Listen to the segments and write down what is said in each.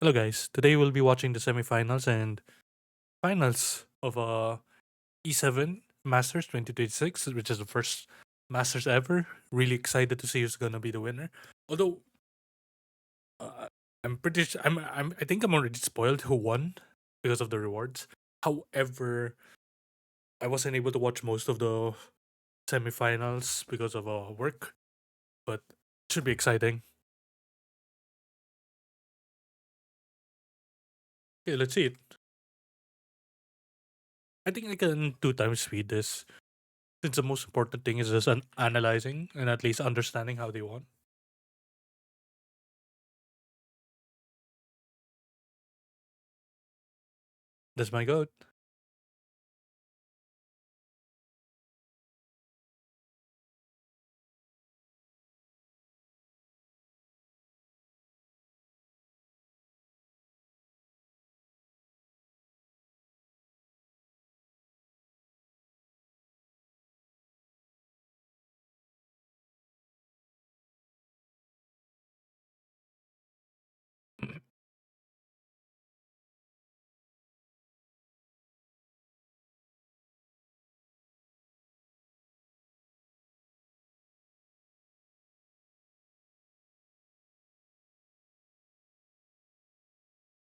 Hello, guys. Today we'll be watching the semifinals and finals of E7 Masters 2026, which is the first Masters ever. Really excited to see who's gonna be the winner. Although uh, I'm pretty, I think I'm already spoiled who won because of the rewards. However, I wasn't able to watch most of the semifinals because of work, but it should be exciting. Okay, let's see it. I think I can two times speed this. Since the most important thing is just analyzing and at least understanding how they won. That's my goat.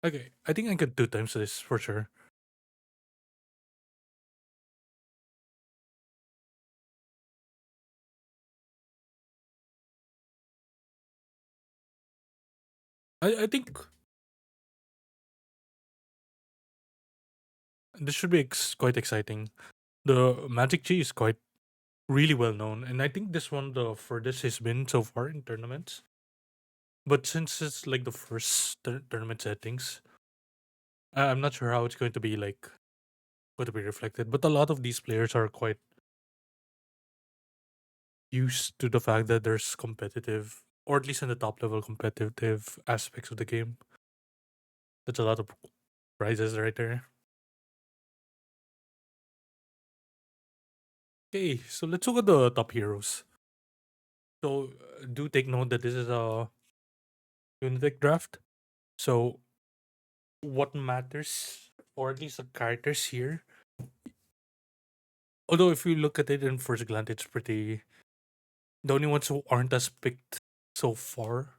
Okay, I think I could two times this for sure. I think this should be quite exciting. The Magic G is quite really well known, and I think this one the furthest he's been so far in tournaments. But since it's like the first tournament settings, I'm not sure how it's going to be like going to be reflected. But a lot of these players are quite used to the fact that there's competitive, or at least in the top level competitive aspects of the game. That's a lot of prizes right there. Okay, so let's look at the top heroes. So do take note that this is a Unitek draft. So what matters, or at least the characters here, although if you look at it in first glance, it's pretty. The only ones who aren't as picked so far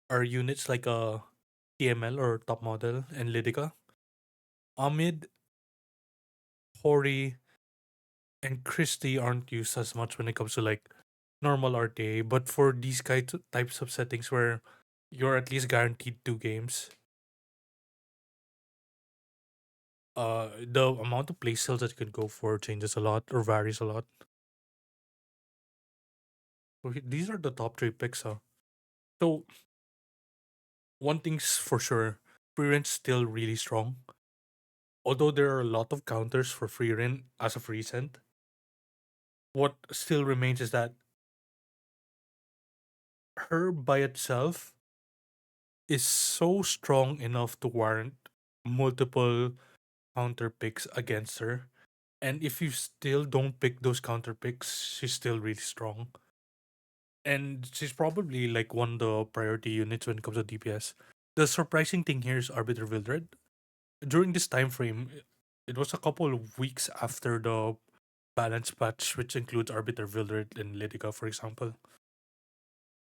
are units like TML or Top Model and Lydica. Amid, Hori, and Christie aren't used as much when it comes to like normal RTA, but for these types of settings where you're at least guaranteed 2 games, the amount of play styles that you can go for changes a lot or varies a lot. So these are the top 3 picks. So one thing's for sure, free rent's still really strong. Although there are a lot of counters for free rent as of recent, what still remains is that her by itself is so strong enough to warrant multiple counter picks against her. And if you still don't pick those counter picks, she's still really strong. And she's probably like one of the priority units when it comes to DPS. The surprising thing here is Arbiter Vildred. During this time frame, it was a couple of weeks after the balance patch, which includes Arbiter Vildred and Lydica, for example.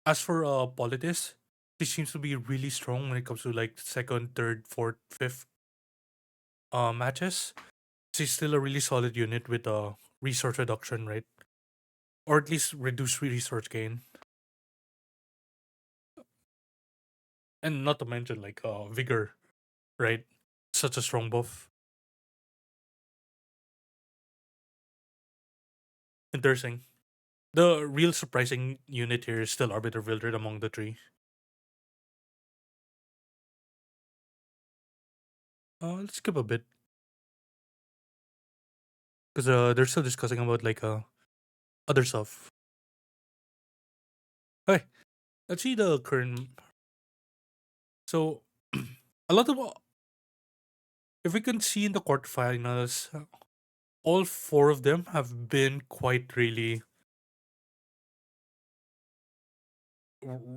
As for Politis, she seems to be really strong when it comes to like second, third, fourth, fifth matches. She's still a really solid unit with resource reduction, right? Or at least reduced resource gain. And not to mention like vigor, right? Such a strong buff. Interesting. The real surprising unit here is still Arbiter Vildred among the 3. Let's skip a bit because they're still discussing about like other stuff. Okay, let's see the current. So a lot of if we can see in the quarterfinals, all 4 of them have been quite really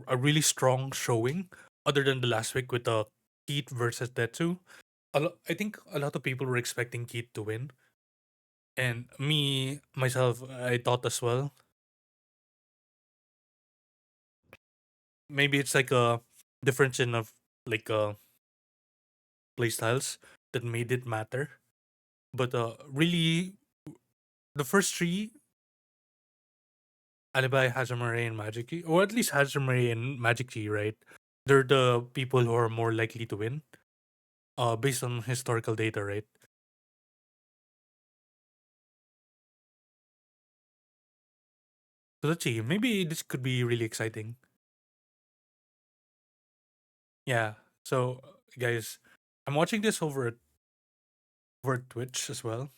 a really strong showing. Other than the last week with the Keith versus Tetsu. I think a lot of people were expecting Keith to win, and me myself, I thought as well. Maybe it's like a difference in of like playstyles that made it matter. But really, the first three, Alibi, Hazamare, and Magic Key, or at least Hazamare and Magic Key, right? They're the people who are more likely to win, based on historical data, right? So let's see. Maybe this could be really exciting. Yeah. So, guys, I'm watching this over Twitch as well.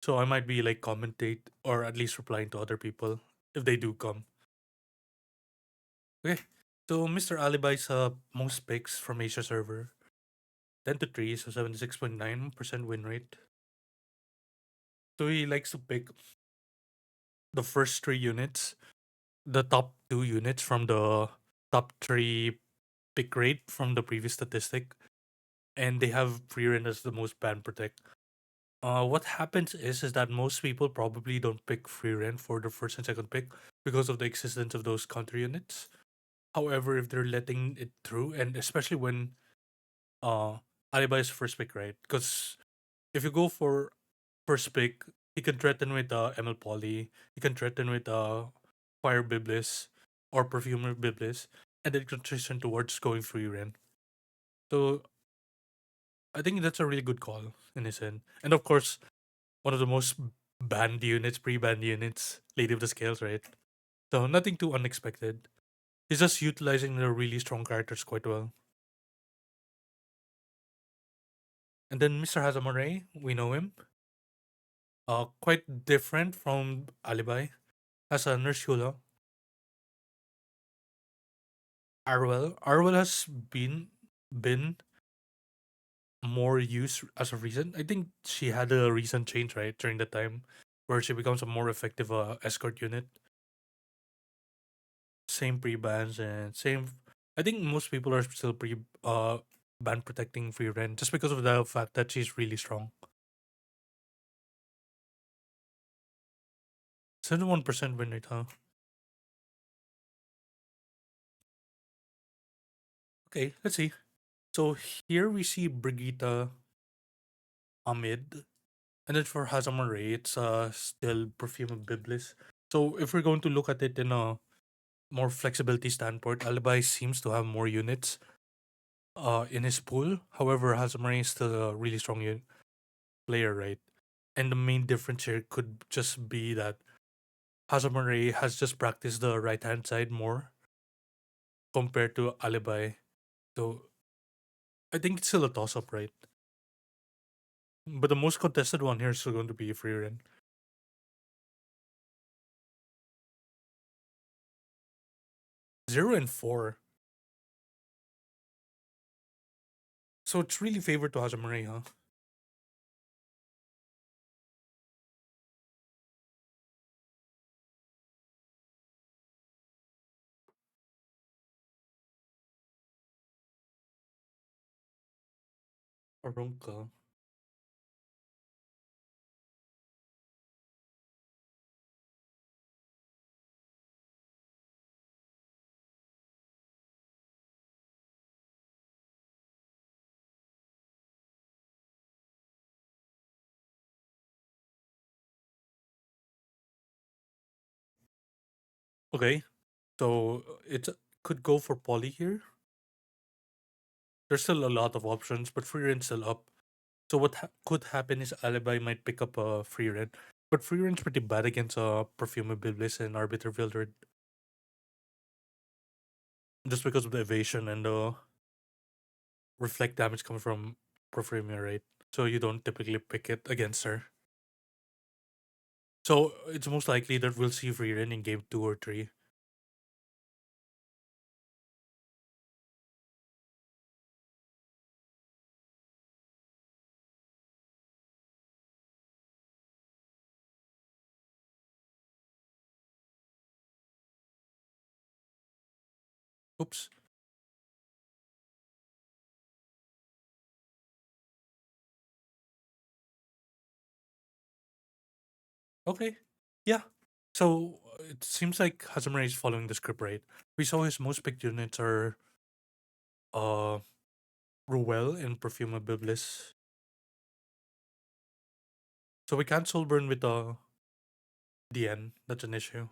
So I might be like commentate or at least replying to other people if they do come. Okay. So Mr. Alibi's most picks from Asia server 10 to 3, so 76.9% win rate. So he likes to pick the first three units, the top two units from the top three pick rate from the previous statistic, and they have free rent as the most ban protect. What happens is that most people probably don't pick free rent for the first and second pick because of the existence of those counter units. However, if they're letting it through, and especially when uh Alibi is first pick, right? Because if you go for first pick, he can threaten with ML Poly, he can threaten with Fire Biblis or Perfumer Biblis, and then transition towards going free rent. So I think that's a really good call in his end. And of course, one of the most banned units, pre-banned units, Lady of the Scales, right? So nothing too unexpected. He's just utilizing the really strong characters quite well. And then Mr. Hazamare, we know him. Quite different from Alibi. As a Nurse Shula, Arwell has been more used as of recent. I think she had a recent change, right, during the time where she becomes a more effective escort unit. Same pre-bans and same. I think most people are still ban protecting free rent just because of the fact that she's really strong. 71% win rate, huh? Okay, let's see. So here we see Brigitte Amid, and then for Hazamare, it's still Perfume of Biblis. So if we're going to look at it in a more flexibility standpoint, Alibi seems to have more units in his pool. However, Hazamare is still a really strong player, right? And the main difference here could just be that Hazamare has just practiced the right hand side more compared to Alibi. So I think it's still a toss up, right? But the most contested one here is still going to be Freeren. 0 and 4. So it's really favored to Hazamare, huh? Arunka. Okay, so it could go for Poly here. There's still a lot of options, but free rent's still up. So what could happen is Alibi might pick up a free rent, but free rent's pretty bad against Perfume Biblis and Arbiter Wildred just because of the evasion and the reflect damage coming from Perfume, right? So you don't typically pick it against her. So it's most likely that we'll see free rent in game 2 or 3. Oops. Okay. Yeah. So it seems like Hazamura is following the script, right? We saw his most picked units are uh Ruel and Perfuma Biblis. So we can't soul burn with DN. That's an issue.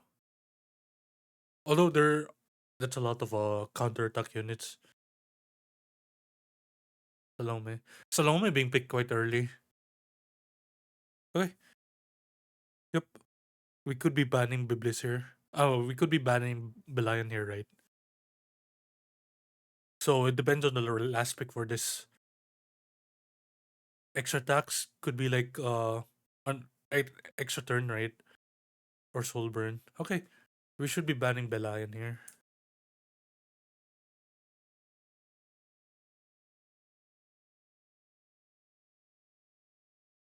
Although that's a lot of counter attack units. Salome. Salome being picked quite early. Okay. Yep. We could be banning Biblis here. Oh, we could be banning Belian here, right? So it depends on the last pick for this. Extra attacks could be like an extra turn, right? Or soul burn. Okay. We should be banning Belian here.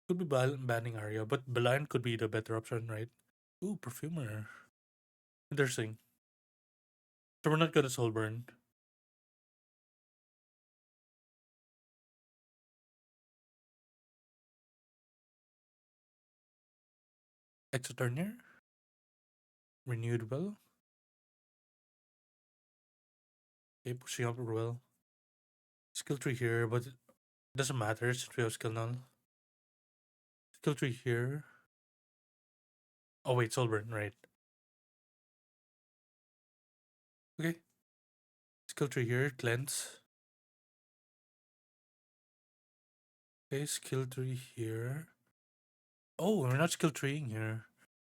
Could be banning Arya, but Belian could be the better option, right? Ooh, Perfumer. Interesting. So we're not gonna soul burn. Extra turn here. Renewed will. Okay, pushing up will. Skill tree here, but it doesn't matter since we have skill null. Skill tree here. Oh wait, soul burn, right? Okay. Skill tree here, cleanse. Okay, skill tree here. Oh, we're not skill treeing here.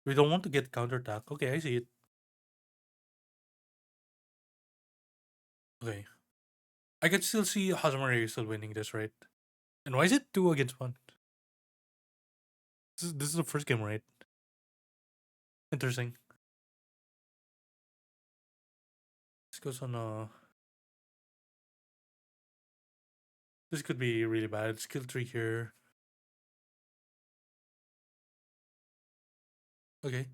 We don't want to get counterattack. Okay, I see it. Okay. I can still see Hazamari still winning this, right? And why is it 2 against 1? This is the first game, right? Interesting. This goes on this could be really bad. Skill tree here. Okay.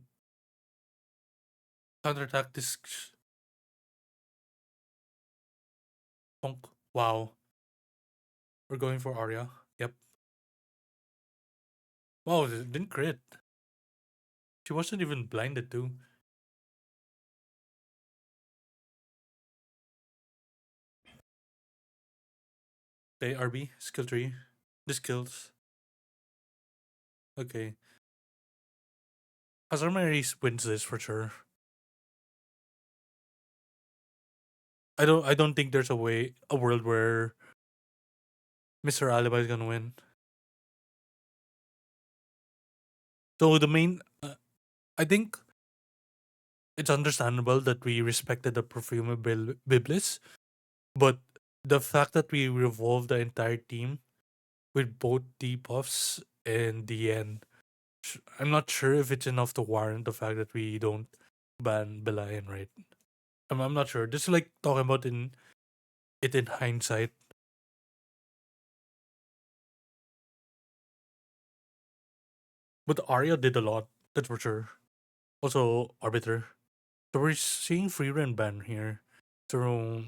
Counterattack this punk. Wow. We're going for Arya. Yep. Wow, it didn't crit. She wasn't even blinded too. Okay, RB, skill tree. This kills. Okay. Hazard wins this for sure. I don't think there's a world where Mr. Alibi is gonna win. So the main I think it's understandable that we respected the perfume Biblis, but the fact that we revolved the entire team with both debuffs and the end, I'm not sure if it's enough to warrant the fact that we don't ban Belian, right? I'm not sure. This is like talking about in hindsight. But Arya did a lot, that's for sure. Also, Arbiter. So we're seeing free run ban here. So,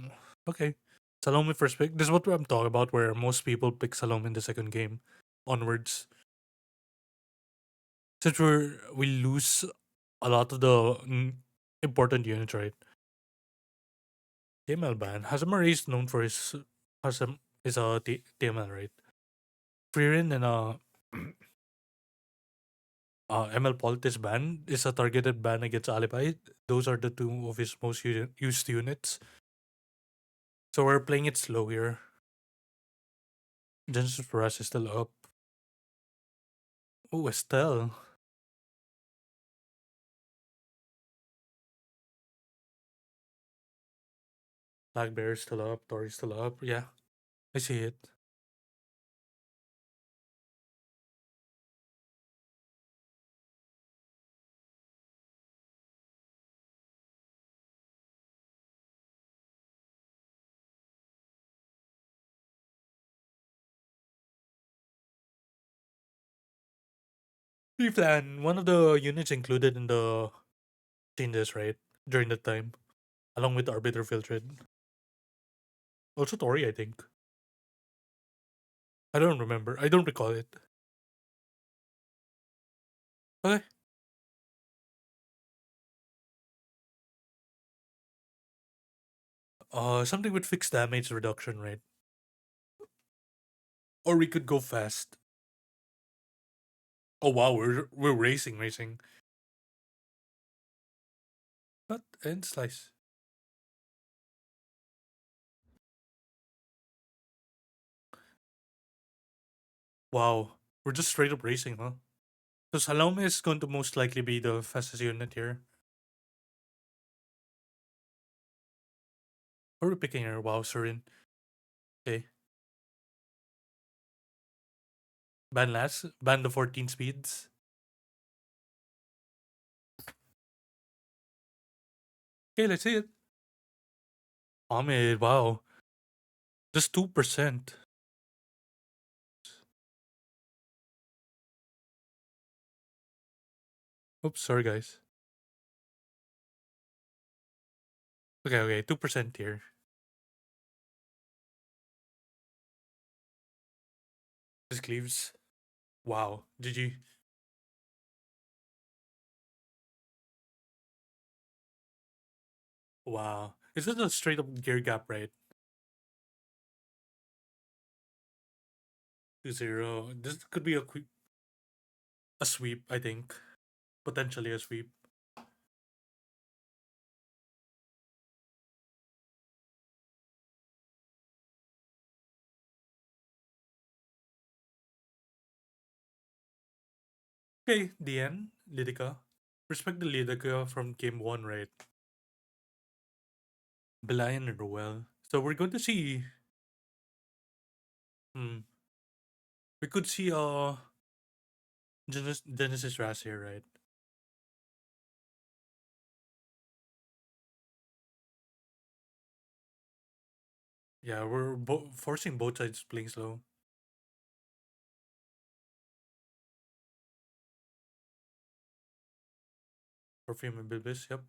okay. Salome first pick. This is what I'm talking about, where most people pick Salome in the second game onwards. Since we lose a lot of the important units, right? TML ban. Hazamari is known for his Hazam is a TML, right? Freerin and ML Politics ban is a targeted ban against Alibi. Those are the two of his most used units. So we're playing it slow here. Genesis for us is still up. Oh, Estelle. Black Bear is still up. Tori's still up. Yeah, I see it. Plan. One of the units included in the changes, right? During that time, along with the Arbiter Filtered. Also Tori, I think. I don't remember. I don't recall it. Okay. Something with fixed damage reduction, right? Or we could go fast. Oh wow, we're racing. But end slice. Wow, we're just straight up racing, huh? So Salome is going to most likely be the fastest unit here. Who are we picking here? Wow, Surin. Okay. Ban last. Ban the 14 speeds. Okay, let's see it. Ahmed, wow. Just 2%. Oops, sorry guys. Okay, 2% here. This cleaves. Wow. GG. Wow. Is this a straight up gear gap, right? 2-0. This could be a sweep, I think. Potentially a sweep. Okay, DN, Lidica. Respect the Lidica from game 1, right? Belian and Roel. So we're going to see. Hmm. We could see Genesis Ras here, right? Yeah, we're forcing both sides playing slow. Perfume and Bilbis, yep.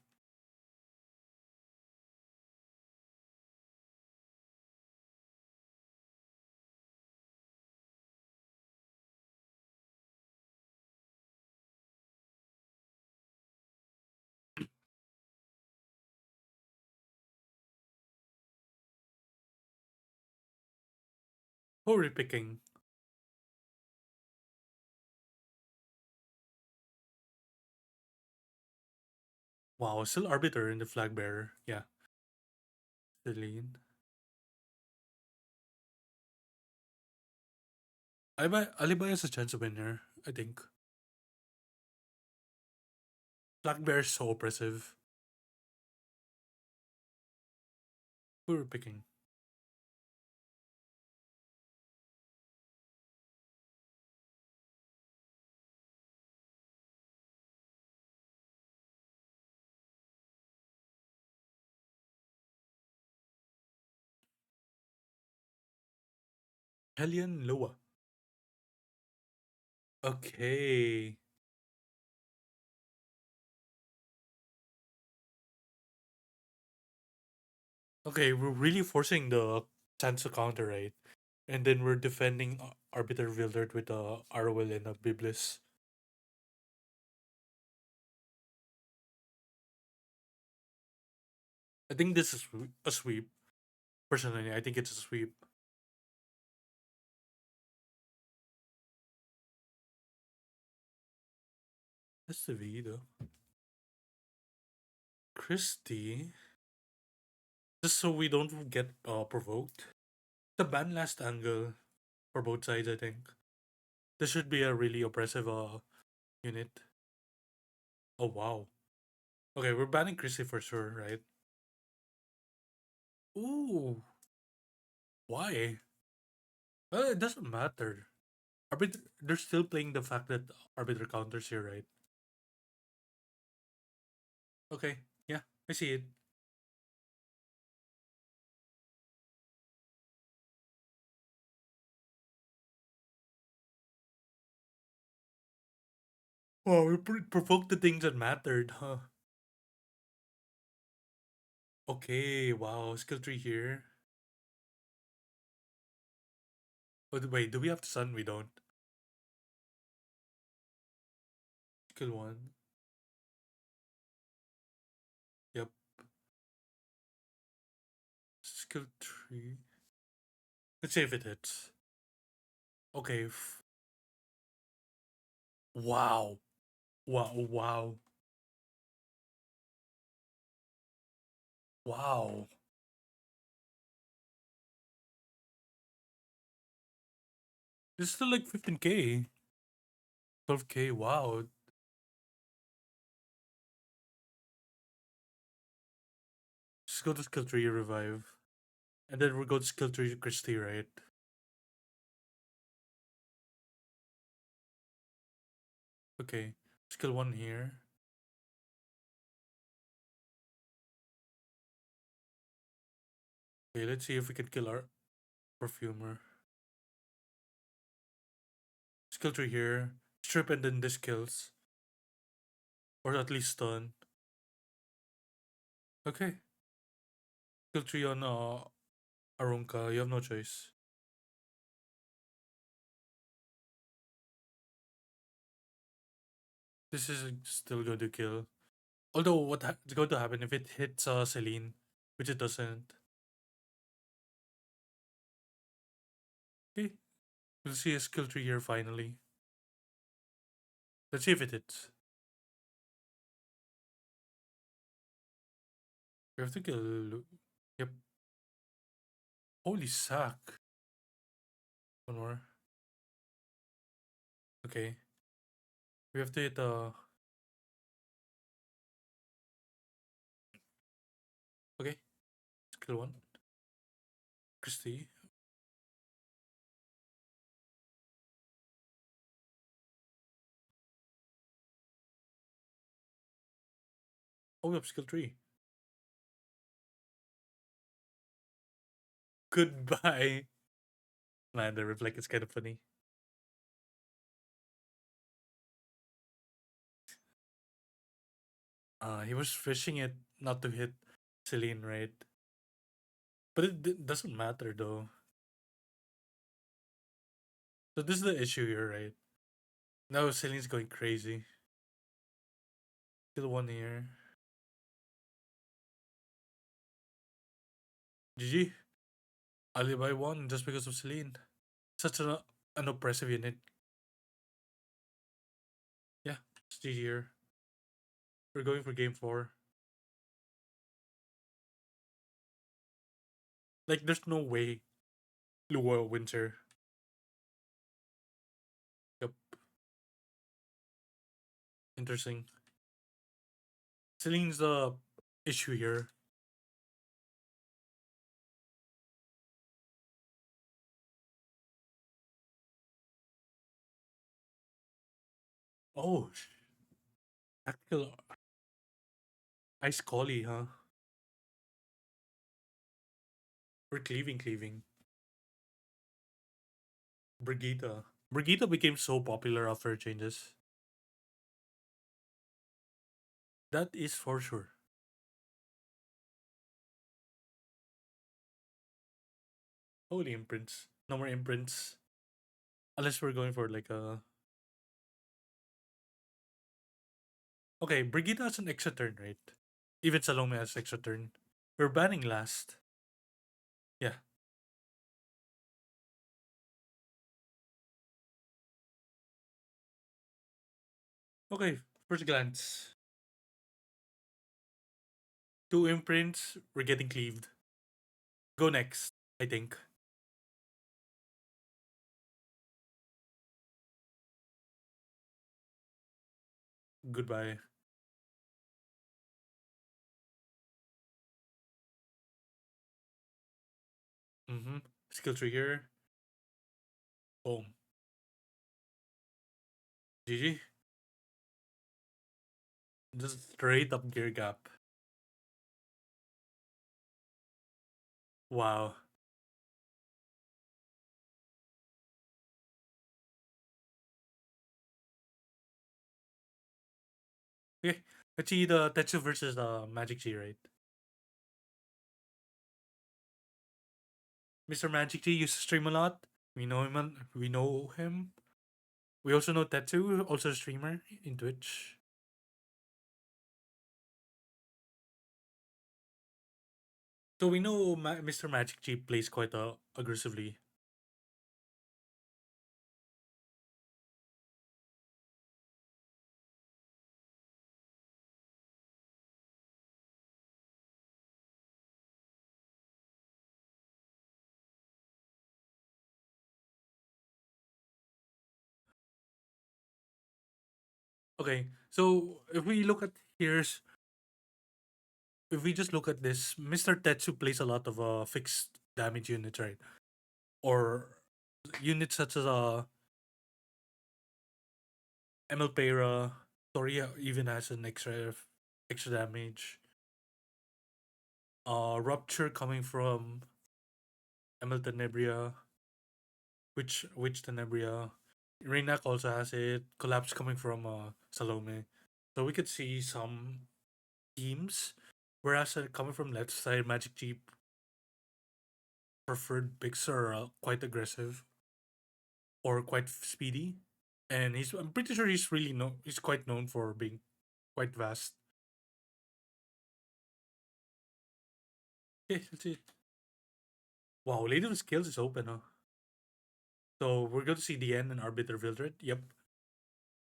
Who are we picking? Wow, still Arbiter in the flag bearer. Yeah, Celine. Alibi has a chance to win here, I think. Flag bearer is so oppressive. Who are we picking? Hellion Loa. Okay. Okay, we're really forcing the chance to counter, right? And then we're defending Arbiter Wildert with a Arwell and a Biblis. I think this is a sweep. Personally, I think it's a sweep. That's the V though. Christie. Just so we don't get provoked. The ban last angle for both sides, I think. This should be a really oppressive unit. Oh wow. Okay, we're banning Christie for sure, right? Ooh. Why? Well, it doesn't matter. Arbiter, they're still playing the fact that Arbiter counters here, right? Okay, yeah, I see it. Oh, we provoked the things that mattered, huh? Okay, wow, skill tree here. Oh, wait, do we have the sun? We don't. Skill 1. Yep. Skill tree. Let's see if it hits. Okay. Wow. Wow. Wow. Wow. It's still like 15K. 12K. Wow. Just go to skill tree revive. And then we'll go to skill tree Christie, right? Okay. Skill 1 here. Okay, let's see if we can kill our perfumer. Skill tree here. Strip and then this kills. Or at least stun. Okay. Skill tree on Arunka. You have no choice. This is still going to kill. Although, what's going to happen if it hits Celine? Which it doesn't. Okay. We'll see a skill tree here finally. Let's see if it hits. We have to kill. Yep. Holy sack. One more. Okay. We have to hit okay. Skill 1. Christy. Oh, we have skill 3. Goodbye. Man, the reflect is kind of funny. He was fishing it not to hit Celine, right? But it doesn't matter though. So this is the issue here, right? Now Celine's going crazy. Kill 1 here. GG. Alibi 1 just because of Celine. Such an oppressive unit. Yeah, it's GG here. We're going for game 4. Like, there's no way Lua wins here. Yep. Interesting. Celine's the issue here. Oh, tactical ice collie, huh? We're cleaving. Brigitte. Brigitte became so popular after changes. That is for sure. Holy imprints. No more imprints. Unless we're going for like a. Okay, Brigitte has an extra turn, right? Even Salome has extra turn. We're banning last. Yeah. Okay, first glance. 2 imprints, we're getting cleaved. Go next, I think. Goodbye. Mm-hmm. Skill trigger. Boom. GG. Just straight up gear gap. Wow. Okay. Let's see the Tetsu versus Magic G, right? Mr. Magic G used to stream a lot. We know him. We know him. We also know Tetsu, also a streamer in Twitch. So we know Mr. Magic Jeep plays quite aggressively. Okay, so if we just look at this, Mr. Tetsu plays a lot of fixed damage units, right? Or units such as Emelpera, Toria even has an extra damage. Rupture coming from Emil Tenebria, which Tenebria. Renak also has it. Collapse coming from Salome. So we could see some teams, whereas coming from left side, Magic Jeep preferred picks are quite aggressive or quite speedy, and I'm pretty sure he's quite known for being quite vast. Okay, that's it. Wow, Lady of Skills is open, huh? So we're going to see DN and Arbiter Vildred. Yep.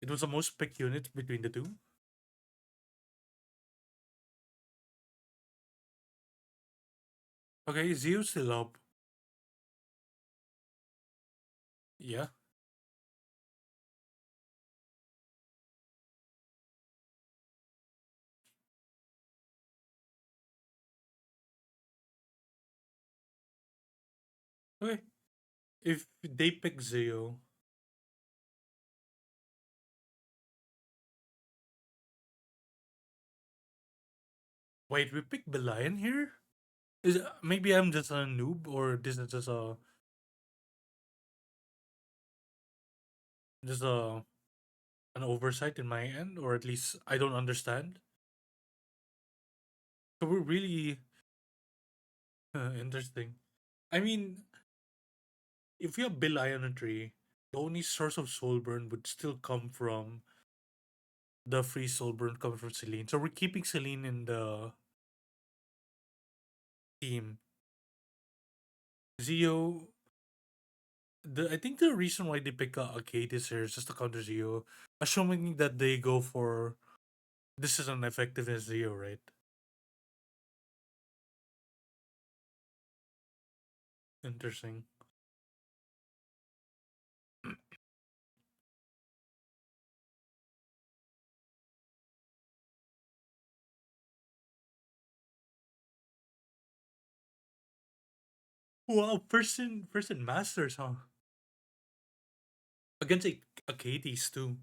It was the most picked unit between the two. Okay, Zio's still up. Yeah. Okay. If they pick Zio, wait, we pick Belian here? Maybe I'm just a noob, or this is just an oversight in my end, or at least I don't understand. So we're really interesting. I mean, if you have Belian on a tree, the only source of soul burn would still come from the free soul burn coming from Celine. So we're keeping Celine in the team. Zio, I think the reason why they pick a this here is just to counter Zio, assuming that they go for this is an effective as Zio, right? Interesting. Wow, person masters, huh? Against a Katie's too.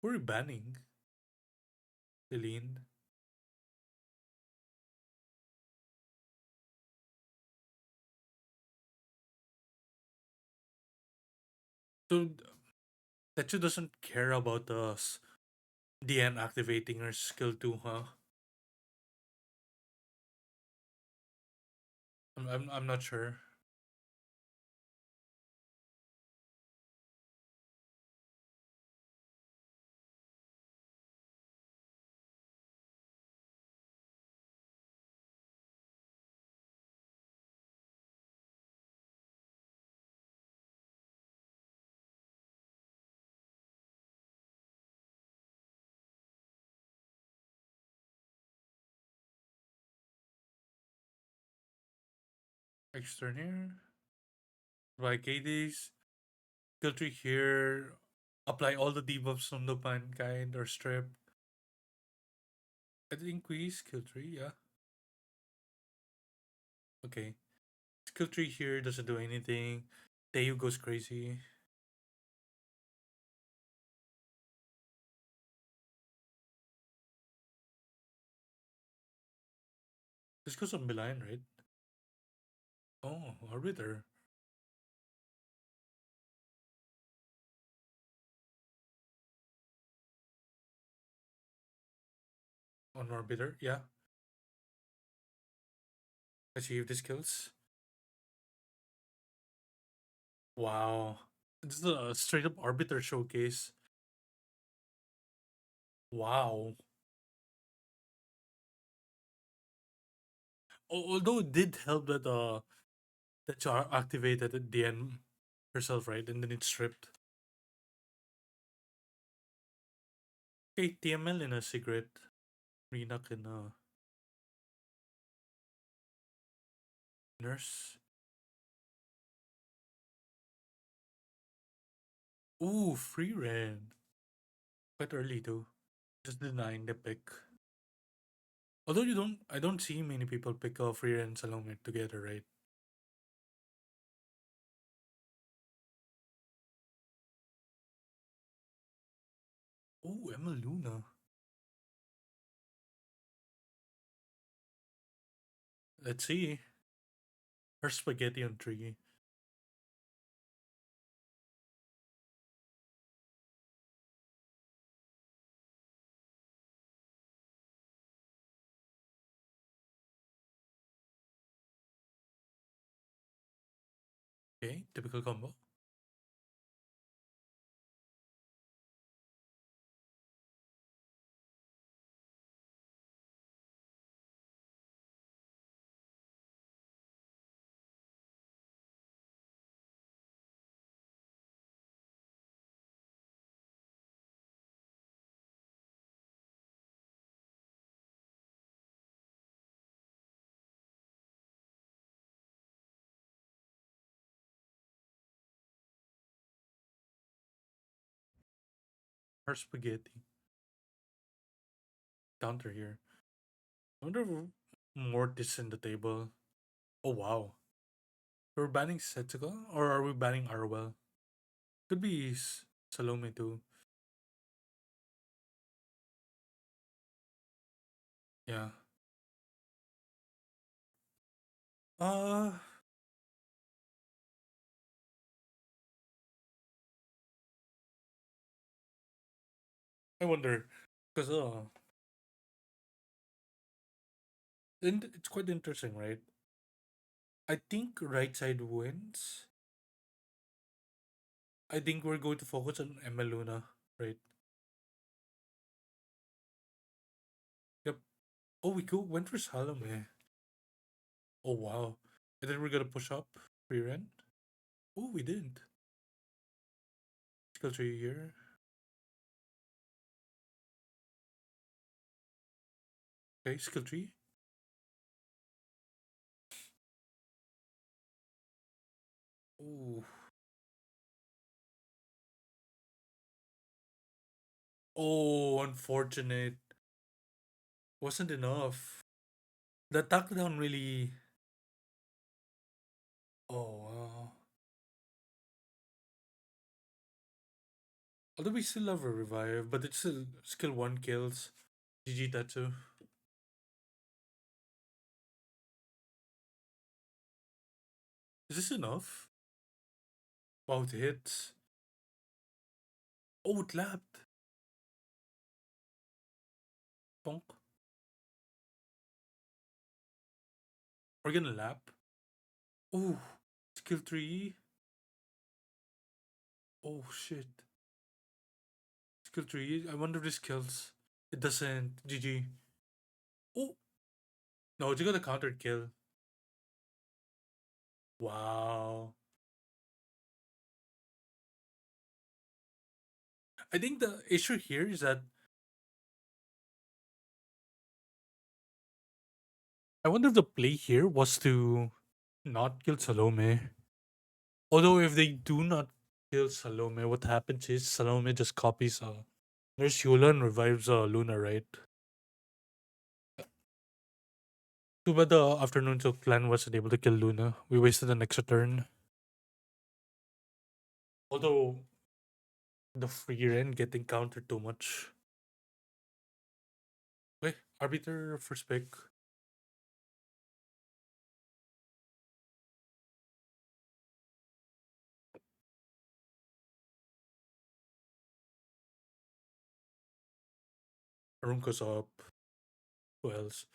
Who are you banning? Celine. So Tetsu doesn't care about us DN activating her skill too, huh? I'm not sure. Extern here. By Katie's skill tree here. Apply all the debuffs from the mankind or strip. I think we skill tree, yeah. Okay. Skill tree here doesn't do anything. Teo goes crazy. This goes on Belian, right? Oh, Arbiter. On Arbiter, yeah. Achieve the skills. Wow. This is a straight up Arbiter showcase. Wow. Although it did help that that you are activated at the end herself, right? And then it's stripped. Okay, TML in a secret. Renak in a nurse. Ooh, free Ren. Quite early too. Just denying the pick. Although I don't see many people pick free Ren and Salome together, right? Ooh, Emma Luna. Let's see. Her spaghetti on tree. Okay, typical combo. Her spaghetti. Counter here. I wonder if Mortis in the table. Oh wow. We're banning Setsuko? Or are we banning Arwell? Could be Salome too. Yeah. Uh I wonder. Because it's quite interesting, right? I think right side wins. I think we're going to focus on Emma Luna, right? Yep. Oh, we go went for Salome. Oh wow. And then we're gonna push up free rent. Oh, we didn't. Skill tree here. Okay, skill tree. Ooh. Oh, unfortunate. Wasn't enough. The takedown really. Oh wow. Although we still have a revive, but it's still skill one kills. GG Tatsu. Is this enough? Wow, it hits. Oh, it lapped. Bonk. We're gonna lap. Oh, skill 3. Oh shit. Skill 3. I wonder if this kills. It doesn't. GG. Oh, no, you got a counter kill. Wow. I think the issue here is that I wonder if the play here was to not kill Salome. Although if they do not kill Salome, what happens is Salome just copies Nurse Yula and revives Luna, right? Too bad the afternoon so clan wasn't able to kill Luna. We wasted an extra turn. Although the free end getting countered too much. Wait, Arbiter first pick. Arunko's up. Who else?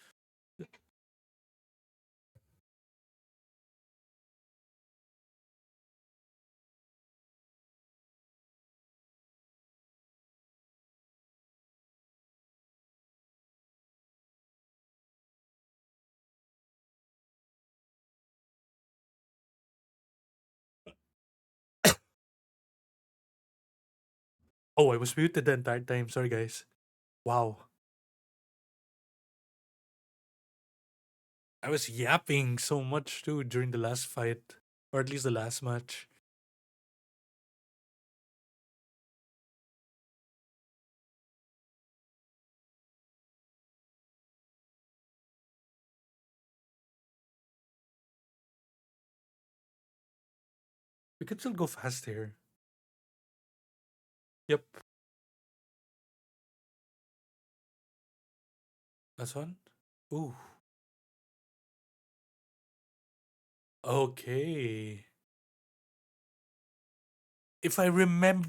Oh, I was muted the entire time. Sorry, guys. Wow. I was yapping so much too during the last fight, or at least the last match. We could still go fast here. Yep. Last one. Ooh. Okay. If I remember